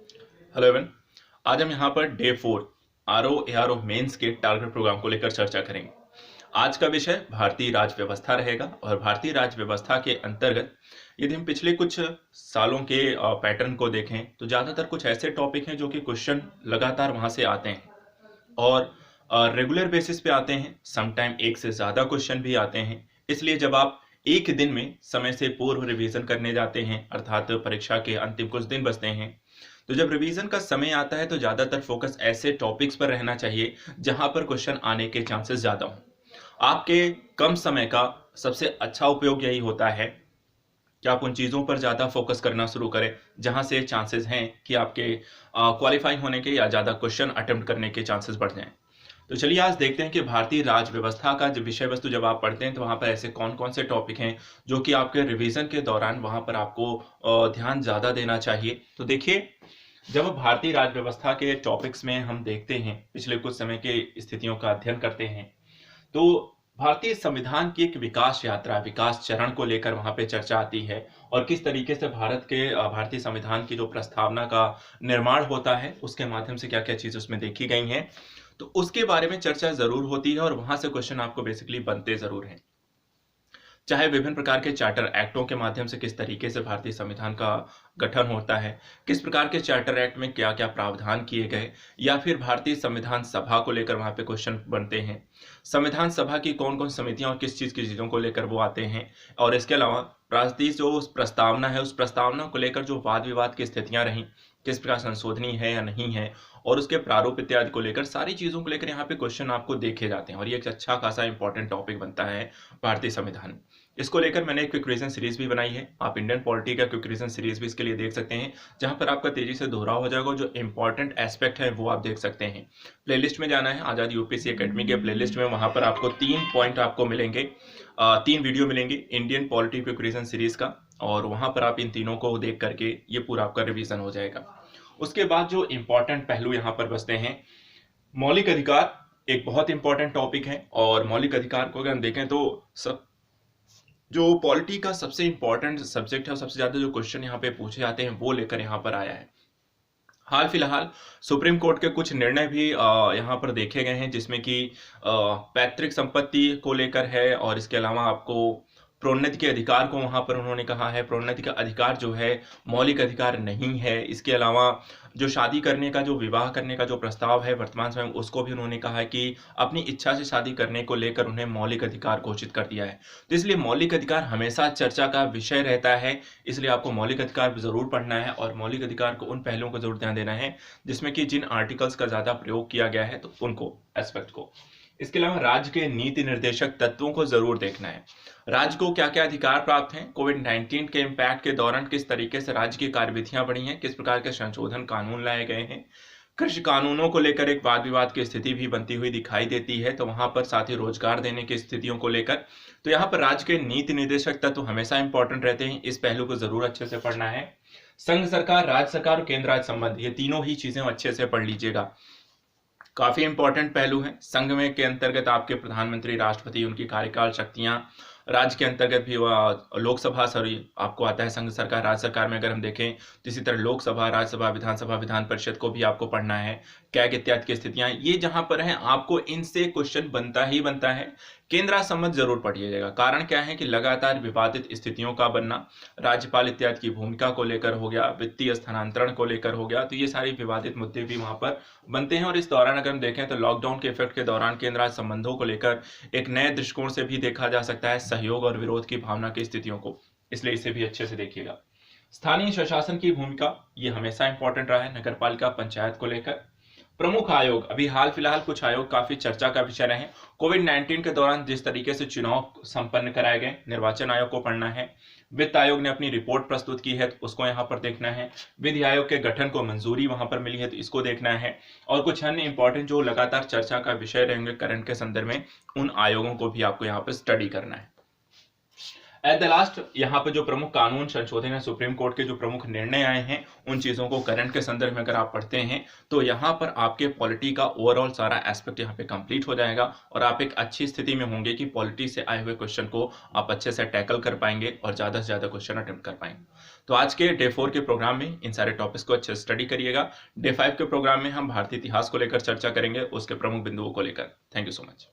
Hello Avon. आज हम यहाँ पर day 4 R O A R O mains के टारगेट प्रोग्राम को लेकर चर्चा करेंगे। आज का विषय भारतीय राज्य व्यवस्था रहेगा और भारतीय राज्य व्यवस्था के अंतर्गत यदि हम पिछले कुछ सालों के पैटर्न को देखें तो ज़्यादातर कुछ ऐसे टॉपिक हैं जो कि क्वेश्चन लगातार वहाँ से आते हैं और रेगुलर बेसिस पे आते हैं। समटाइम एक से ज़्यादा क्वेश्चन भी आते हैं। इसलिए जब आप एक दिन में समय से पूर्व रिवीजन करने जाते हैं, अर्थात परीक्षा के अंतिम कुछ दिन बचते हैं, तो जब रिवीजन का समय आता है तो ज़्यादातर फोकस ऐसे टॉपिक्स पर रहना चाहिए जहां पर क्वेश्चन आने के चांसेस ज़्यादा हों। आपके कम समय का सबसे अच्छा उपयोग यही होता है कि आप उन चीज़ों पर ज़्यादा फोकस करना शुरू करें जहां से चांसेस हैं कि आपके क्वालिफाई होने के या ज़्यादा क्वेश्चन अटेम्प्ट करने के चांसेस बढ़ जाएं। तो चलिए आज देखते हैं कि भारतीय राज्य व्यवस्था का जब विषय वस्तु जब आप पढ़ते हैं तो वहाँ पर ऐसे कौन कौन से टॉपिक हैं जो कि आपके रिवीजन के दौरान वहाँ पर आपको ध्यान ज़्यादा देना चाहिए। तो देखिए, जब भारतीय राज्य व्यवस्था के टॉपिक्स में हम देखते हैं, पिछले कुछ समय के स्थितियों का अध्ययन करते हैं, तो भारतीय संविधान की एक विकास यात्रा, विकास चरण को लेकर वहां पे चर्चा आती है और किस तरीके से भारतीय संविधान की जो प्रस्तावना का निर्माण होता है उसके माध्यम से क्या क्या चीजें उसमें देखी गई हैं, तो उसके बारे में चर्चा जरूर होती है और वहां से क्वेश्चन आपको बेसिकली बनते जरूर हैं। चाहे विभिन्न प्रकार के चार्टर एक्टों के माध्यम से किस तरीके से भारतीय संविधान का गठन होता है, किस प्रकार के चार्टर एक्ट में क्या क्या प्रावधान किए गए, या फिर भारतीय संविधान सभा को लेकर वहां पे क्वेश्चन बनते हैं। संविधान सभा की कौन कौन समितियां और किस चीज की चीजों को लेकर वो आते हैं, और इसके अलावा भारतीय जो उस प्रस्तावना है उस प्रस्तावना को लेकर जो वाद विवाद की स्थितियां रहीं, किस प्रकार संशोधनीय है या नहीं है, और उसके प्रारूप इत्यादि को लेकर सारी चीजों को लेकर यहाँ पे क्वेश्चन आपको देखे जाते हैं और ये एक अच्छा खासा इंपॉर्टेंट टॉपिक बनता है भारतीय संविधान। इसको लेकर मैंने एक क्विक रीजन सीरीज भी बनाई है। आप इंडियन पॉलिटी का क्विक रीजन सीरीज भी इसके लिए देख सकते हैं, जहां पर आपका तेजी से दोहराव हो जाएगा। जो इंपॉर्टेंट एस्पेक्ट है वो आप देख सकते हैं। प्लेलिस्ट में जाना है, आजाद यूपीएससी एकेडमी के प्लेलिस्ट में, वहां पर आपको 3 पॉइंट आपको मिलेंगे, 3 वीडियो मिलेंगे Indian polity quick reason series का, और वहां पर आप इन तीनों को देख करके ये पूरा आपका रिवीजन हो जाएगा। उसके बाद जो इंपॉर्टेंट पहलू यहाँ पर बचते हैं, मौलिक अधिकार एक बहुत इंपॉर्टेंट टॉपिक है। और मौलिक अधिकार को अगर हम देखें तो सब जो पॉलिटी का सबसे इंपॉर्टेंट सब्जेक्ट है और सबसे ज्यादा जो क्वेश्चन यहाँ पे पूछे जाते हैं वो लेकर यहाँ पर आया है। हाल फिलहाल सुप्रीम कोर्ट के कुछ निर्णय भी यहाँ पर देखे गए हैं, जिसमें कि पैतृक संपत्ति को लेकर है, और इसके अलावा आपको प्रोन्नति के अधिकार को वहां पर उन्होंने कहा है प्रोन्नति का अधिकार जो है मौलिक अधिकार नहीं है। इसके अलावा जो शादी करने का, जो विवाह करने का जो प्रस्ताव है वर्तमान समय, उसको भी उन्होंने कहा है कि अपनी इच्छा से शादी करने को लेकर उन्हें मौलिक अधिकार घोषित कर दिया है। तो इसलिए मौलिक अधिकार हमेशा चर्चा का विषय रहता है, इसलिए आपको मौलिक अधिकार जरूर पढ़ना है और मौलिक अधिकार को उन पहलुओं को जरूर ध्यान देना है जिसमें कि जिन आर्टिकल्स का ज्यादा प्रयोग किया गया है तो उनको एस्पेक्ट को। इसके अलावा राज्य के नीति निर्देशक तत्वों को जरूर देखना है। राज्य को क्या क्या अधिकार प्राप्त हैं, कोविड-19 के इम्पैक्ट के दौरान किस तरीके से राज्य की कार्यविधियां बढ़ी हैं, किस प्रकार के संशोधन कानून लाए गए हैं। कृषि कानूनों को लेकर एक वाद विवाद की स्थिति भी बनती हुई दिखाई देती है, तो वहां पर साथ ही रोजगार देने की स्थितियों को लेकर, तो यहाँ पर राज्य के नीति निर्देशक तत्व हमेशा इंपॉर्टेंट रहते हैं। इस पहलू को जरूर अच्छे से पढ़ना है। संघ सरकार, राज्य सरकार और केंद्र राज्य संबंध, ये तीनों ही चीजें अच्छे से पढ़ लीजिएगा, काफी इंपॉर्टेंट पहलू है। संघ में के अंतर्गत आपके प्रधानमंत्री, राष्ट्रपति, उनकी कार्यकाल शक्तियां, राज्य के अंतर्गत भी लोकसभा, सॉरी आपको आता है संघ सरकार। राज्य सरकार में अगर हम देखें तो इसी तरह लोकसभा, राज्यसभा, विधानसभा, विधान परिषद को भी आपको पढ़ना है। कैग इत्यादि की स्थितियां ये जहां पर हैं आपको इनसे क्वेश्चन बनता ही बनता है। केंद्र संबंध जरूर पढ़िएगा। कारण क्या है कि लगातार विवादित स्थितियों का बनना, राज्यपाल इत्यादि की भूमिका को लेकर हो गया, वित्तीय स्थानांतरण को लेकर हो गया, तो ये सारी विवादित मुद्दे भी वहां पर बनते हैं। और इस दौरान अगर हम देखें तो लॉकडाउन के इफेक्ट के दौरान केंद्र राज्य संबंधों को लेकर एक नए दृष्टिकोण से भी देखा जा सकता है, सहयोग और विरोध की भावना की स्थितियों को, इसलिए इसे भी अच्छे से देखिएगा। स्थानीय स्वशासन की भूमिका ये हमेशा इंपॉर्टेंट रहा है, नगरपालिका, पंचायत को लेकर। प्रमुख आयोग, अभी हाल फिलहाल कुछ आयोग काफी चर्चा का विषय रहे। कोविड-19 के दौरान जिस तरीके से चुनाव संपन्न कराए गए, निर्वाचन आयोग को पढ़ना है। वित्त आयोग ने अपनी रिपोर्ट प्रस्तुत की है तो उसको यहाँ पर देखना है। विधि आयोग के गठन को मंजूरी वहां पर मिली है तो इसको देखना है। और कुछ अन्य इंपॉर्टेंट जो लगातार चर्चा का विषय रहेंगे करंट के संदर्भ में, उन आयोगों को भी आपको यहाँ पर स्टडी करना है। एट द लास्ट यहाँ पे जो प्रमुख कानून संशोधन है, सुप्रीम कोर्ट के जो प्रमुख निर्णय आए हैं, उन चीज़ों को करंट के संदर्भ में अगर आप पढ़ते हैं तो यहाँ पर आपके पॉलिटी का ओवरऑल सारा एस्पेक्ट यहाँ पे कंप्लीट हो जाएगा और आप एक अच्छी स्थिति में होंगे कि पॉलिटी से आए हुए क्वेश्चन को आप अच्छे से टैकल कर पाएंगे और ज़्यादा से ज़्यादा क्वेश्चन अटेम्प्ट कर पाएंगे। तो आज के डे 4 के प्रोग्राम में इन सारे टॉपिक्स को अच्छे से स्टडी करिएगा। डे 5 के प्रोग्राम में हम भारतीय इतिहास को लेकर चर्चा करेंगे, उसके प्रमुख बिंदुओं को लेकर। Thank you so much.